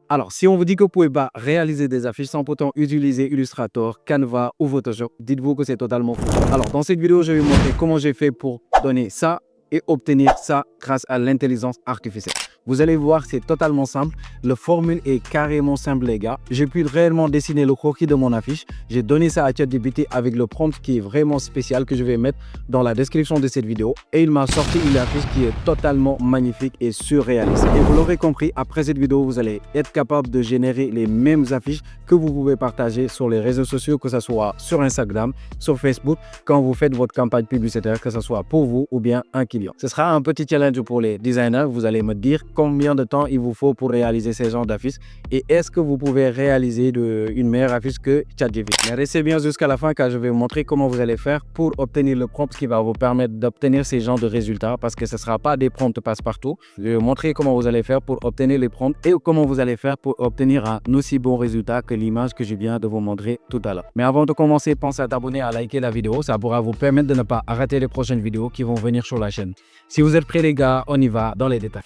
Alors, si on vous dit que vous ne pouvez pas réaliser des affiches sans pourtant utiliser Illustrator, Canva ou Photoshop, dites-vous que c'est totalement faux. Alors, dans cette vidéo, je vais vous montrer comment j'ai fait pour donner ça et obtenir ça grâce à l'intelligence artificielle. Vous allez voir, c'est totalement simple. La formule est carrément simple, les gars. J'ai pu réellement dessiner le croquis de mon affiche. J'ai donné ça à ChatGPT avec le prompt qui est vraiment spécial que je vais mettre dans la description de cette vidéo. Et il m'a sorti une affiche qui est totalement magnifique et surréaliste. Et vous l'aurez compris, après cette vidéo, vous allez être capable de générer les mêmes affiches que vous pouvez partager sur les réseaux sociaux, que ce soit sur Instagram, sur Facebook, quand vous faites votre campagne publicitaire, que ce soit pour vous ou bien un client. Ce sera un petit challenge pour les designers. Vous allez me dire combien de temps il vous faut pour réaliser ces genres d'affiches et est-ce que vous pouvez réaliser une meilleure affiche que ChatGPT. Mais restez bien jusqu'à la fin car je vais vous montrer comment vous allez faire pour obtenir le prompt qui va vous permettre d'obtenir ces genres de résultats parce que ce ne sera pas des prompts passe-partout. Je vais vous montrer comment vous allez faire pour obtenir les prompts et comment vous allez faire pour obtenir un aussi bon résultat que l'image que je viens de vous montrer tout à l'heure. Mais avant de commencer, pensez à t'abonner, à liker la vidéo. Ça pourra vous permettre de ne pas rater les prochaines vidéos qui vont venir sur la chaîne. Si vous êtes prêts les gars, on y va dans les détails.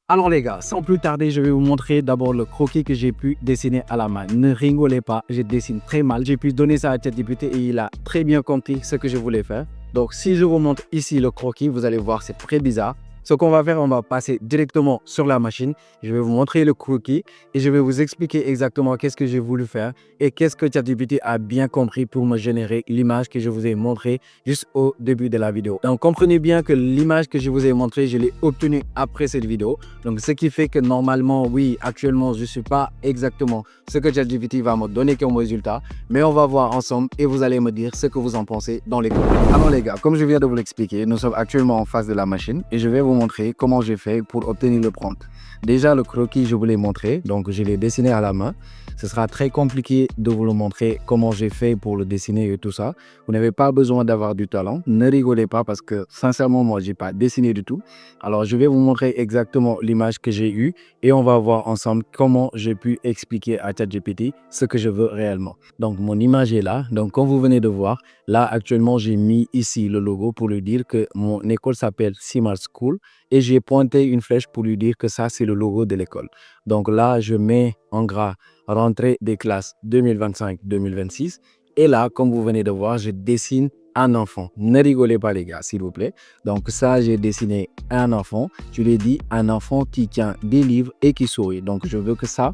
Alors les gars, sans plus tarder, je vais vous montrer d'abord le croquis que j'ai pu dessiner à la main. Ne rigolez pas, je dessine très mal. J'ai pu donner ça à ChatGPT et il a très bien compris ce que je voulais faire. Donc si je vous montre ici le croquis, vous allez voir, c'est très bizarre. Ce qu'on va faire, on va passer directement sur la machine. Je vais vous montrer le croquis et je vais vous expliquer exactement qu'est-ce que j'ai voulu faire et qu'est-ce que ChatGPT a bien compris pour me générer l'image que je vous ai montrée juste au début de la vidéo. Donc, comprenez bien que l'image que je vous ai montrée, je l'ai obtenue après cette vidéo. Donc, ce qui fait que normalement, oui, actuellement, je ne suis pas exactement ce que ChatGPT va me donner comme résultat, mais on va voir ensemble et vous allez me dire ce que vous en pensez dans les commentaires. Alors les gars, comme je viens de vous l'expliquer, nous sommes actuellement en face de la machine et je vais vous montrer comment j'ai fait pour obtenir le prompt. Déjà le croquis je vous l'ai montré, donc je l'ai dessiné à la main. Ce sera très compliqué de vous le montrer comment j'ai fait pour le dessiner et tout ça. Vous n'avez pas besoin d'avoir du talent, ne rigolez pas parce que sincèrement moi j'ai pas dessiné du tout. Alors je vais vous montrer exactement l'image que j'ai eue et on va voir ensemble comment j'ai pu expliquer à ChatGPT ce que je veux réellement. Donc mon image est là, donc comme vous venez de voir, là actuellement j'ai mis ici le logo pour lui dire que mon école s'appelle Simart School et j'ai pointé une flèche pour lui dire que ça c'est le logo de l'école. Donc là je mets en gras rentrée des classes 2025-2026 et là comme vous venez de voir je dessine un enfant. Ne rigolez pas les gars s'il vous plaît. Donc ça j'ai dessiné un enfant, je lui ai dit un enfant qui tient des livres et qui sourit. Donc je veux que ça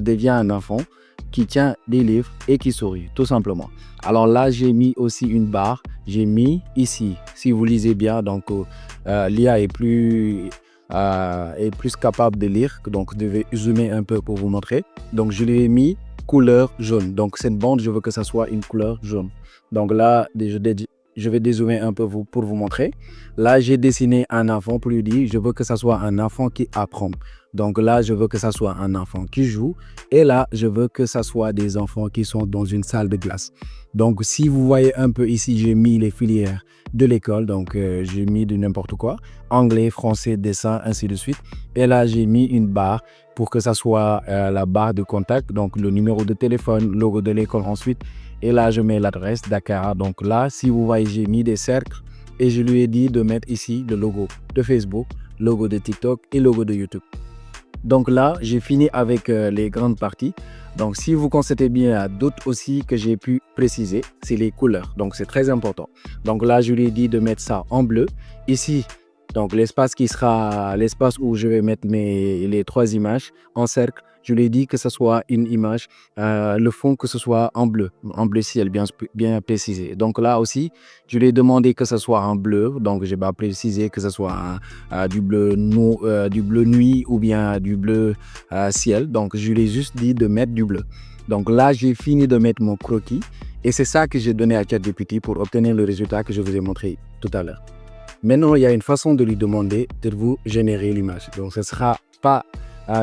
devient un enfant qui tient des livres et qui sourit, tout simplement. Alors là, j'ai mis aussi une barre. J'ai mis ici, si vous lisez bien, donc l'IA est plus capable de lire. Donc, je devais zoomer un peu pour vous montrer. Donc, je lui ai mis couleur jaune. Donc, cette bande, je veux que ça soit une couleur jaune. Donc là, je vais dézoomer un peu pour vous montrer. Là, j'ai dessiné un enfant pour lui dire, je veux que ça soit un enfant qui apprend. Donc là, je veux que ça soit un enfant qui joue. Et là, je veux que ça soit des enfants qui sont dans une salle de classe. Donc, si vous voyez un peu ici, j'ai mis les filières de l'école. Donc, j'ai mis de n'importe quoi. Anglais, français, dessin, ainsi de suite. Et là, j'ai mis une barre pour que ça soit la barre de contact. Donc, le numéro de téléphone, logo de l'école ensuite. Et là, je mets l'adresse Dakar. Donc là, si vous voyez, j'ai mis des cercles. Et je lui ai dit de mettre ici le logo de Facebook, logo de TikTok et logo de YouTube. Donc là, j'ai fini avec les grandes parties. Donc si vous constatez bien, il y a d'autres aussi que j'ai pu préciser, c'est les couleurs. Donc c'est très important. Donc là, je lui ai dit de mettre ça en bleu. Ici, donc l'espace qui sera l'espace où je vais mettre les trois images en cercle. Je lui ai dit que ce soit une image, le fond que ce soit en bleu ciel, bien précisé. Donc là aussi, je lui ai demandé que ce soit en bleu. Donc je n'ai pas précisé que ce soit du bleu nuit ou bien du bleu ciel. Donc je lui ai juste dit de mettre du bleu. Donc là, j'ai fini de mettre mon croquis et c'est ça que j'ai donné à ChatGPT pour obtenir le résultat que je vous ai montré tout à l'heure. Maintenant, il y a une façon de lui demander de vous générer l'image. Donc, ce ne sera pas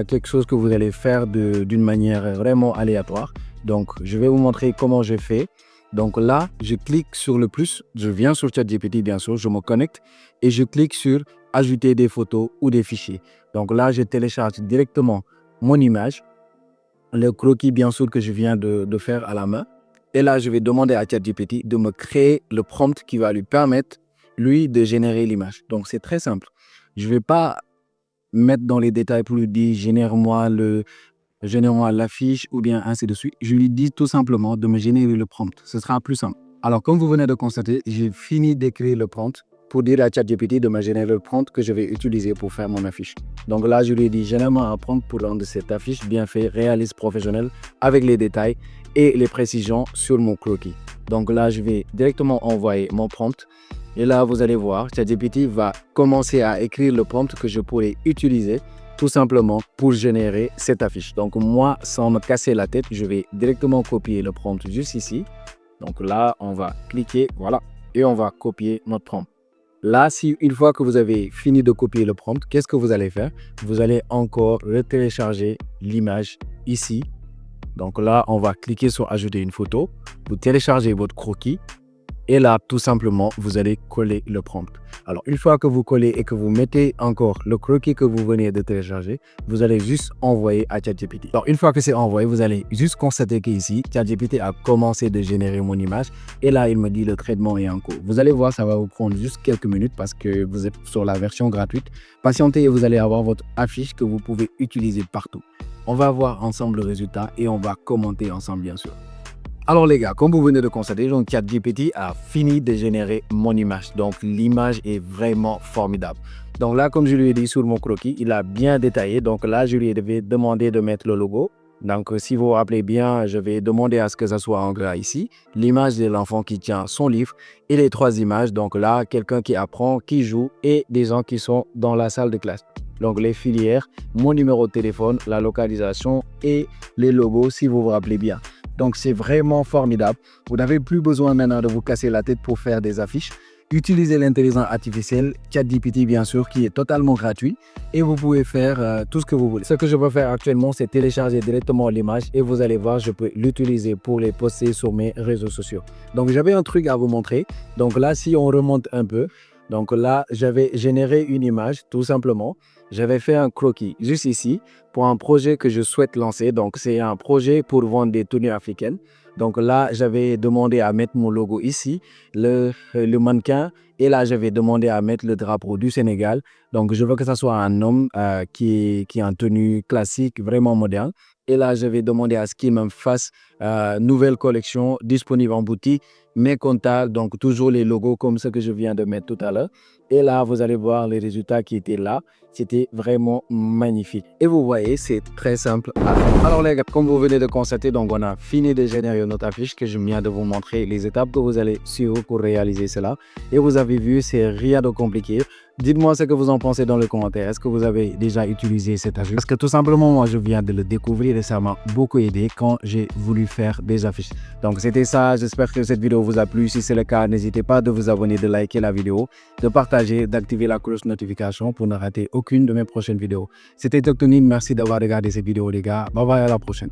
quelque chose que vous allez faire d'une manière vraiment aléatoire. Donc, je vais vous montrer comment je fais. Donc là, je clique sur le plus. Je viens sur ChatGPT, bien sûr. Je me connecte et je clique sur « Ajouter des photos ou des fichiers ». Donc là, je télécharge directement mon image, le croquis, bien sûr, que je viens de faire à la main. Et là, je vais demander à ChatGPT de me créer le prompt qui va lui permettre lui de générer l'image. Donc, c'est très simple. Je ne vais pas mettre dans les détails pour lui dire génère-moi l'affiche ou bien ainsi de suite. Je lui dis tout simplement de me générer le prompt. Ce sera plus simple. Alors, comme vous venez de constater, j'ai fini d'écrire le prompt pour dire à ChatGPT de me générer le prompt que je vais utiliser pour faire mon affiche. Donc là, je lui ai dit, généralement un prompt pour rendre cette affiche bien fait, réaliste, professionnelle, avec les détails et les précisions sur mon croquis. Donc là, je vais directement envoyer mon prompt. Et là, vous allez voir, ChatGPT va commencer à écrire le prompt que je pourrais utiliser tout simplement pour générer cette affiche. Donc moi, sans me casser la tête, je vais directement copier le prompt juste ici. Donc là, on va cliquer, voilà, et on va copier notre prompt. Là, si une fois que vous avez fini de copier le prompt, qu'est-ce que vous allez faire? Vous allez encore télécharger l'image ici. Donc là, on va cliquer sur ajouter une photo. Vous téléchargez votre croquis. Et là, tout simplement, vous allez coller le prompt. Alors, une fois que vous collez et que vous mettez encore le croquis que vous venez de télécharger, vous allez juste envoyer à ChatGPT. Alors, une fois que c'est envoyé, vous allez juste constater qu'ici, ChatGPT a commencé de générer mon image. Et là, il me dit le traitement est en cours. Vous allez voir, ça va vous prendre juste quelques minutes parce que vous êtes sur la version gratuite. Patientez et vous allez avoir votre affiche que vous pouvez utiliser partout. On va voir ensemble le résultat et on va commenter ensemble, bien sûr. Alors les gars, comme vous venez de constater, donc ChatGPT a fini de générer mon image. Donc l'image est vraiment formidable. Donc là, comme je lui ai dit sur mon croquis, il a bien détaillé. Donc là, je lui ai demandé de mettre le logo. Donc si vous vous rappelez bien, je vais demander à ce que ça soit en gras ici. L'image de l'enfant qui tient son livre et les 3 images. Donc là, quelqu'un qui apprend, qui joue et des gens qui sont dans la salle de classe. Donc les filières, mon numéro de téléphone, la localisation et les logos si vous vous rappelez bien. Donc, c'est vraiment formidable. Vous n'avez plus besoin maintenant de vous casser la tête pour faire des affiches. Utilisez l'intelligence artificielle, ChatGPT bien sûr, qui est totalement gratuit. Et vous pouvez faire tout ce que vous voulez. Ce que je peux faire actuellement, c'est télécharger directement l'image. Et vous allez voir, je peux l'utiliser pour les poster sur mes réseaux sociaux. Donc, j'avais un truc à vous montrer. Donc là, si on remonte un peu. Donc là, j'avais généré une image, tout simplement. J'avais fait un croquis juste ici pour un projet que je souhaite lancer. Donc, c'est un projet pour vendre des tenues africaines. Donc là, j'avais demandé à mettre mon logo ici, le mannequin. Et là, j'avais demandé à mettre le drapeau du Sénégal. Donc, je veux que ce soit un homme qui est en tenue classique, vraiment moderne. Et là, j'avais demandé à ce qu'il me fasse nouvelle collection disponible en boutique, mes contacts, donc toujours les logos comme ce que je viens de mettre tout à l'heure. Et là, vous allez voir les résultats qui étaient là. C'était vraiment magnifique. Et vous voyez, c'est très simple à faire. Alors les gars, comme vous venez de constater, donc on a fini de générer notre affiche que je viens de vous montrer les étapes que vous allez suivre pour réaliser cela. Et vous avez vu, c'est rien de compliqué. Dites-moi ce que vous en pensez dans les commentaires. Est-ce que vous avez déjà utilisé cet affiche? Parce que tout simplement, moi, je viens de le découvrir et ça m'a beaucoup aidé quand j'ai voulu faire des affiches. Donc, c'était ça. J'espère que cette vidéo vous a plu. Si c'est le cas, n'hésitez pas de vous abonner, de liker la vidéo, de partager, d'activer la cloche de notification pour ne rater aucune de mes prochaines vidéos. C'était Dr Nine. Merci d'avoir regardé cette vidéo, les gars. Bye bye, à la prochaine.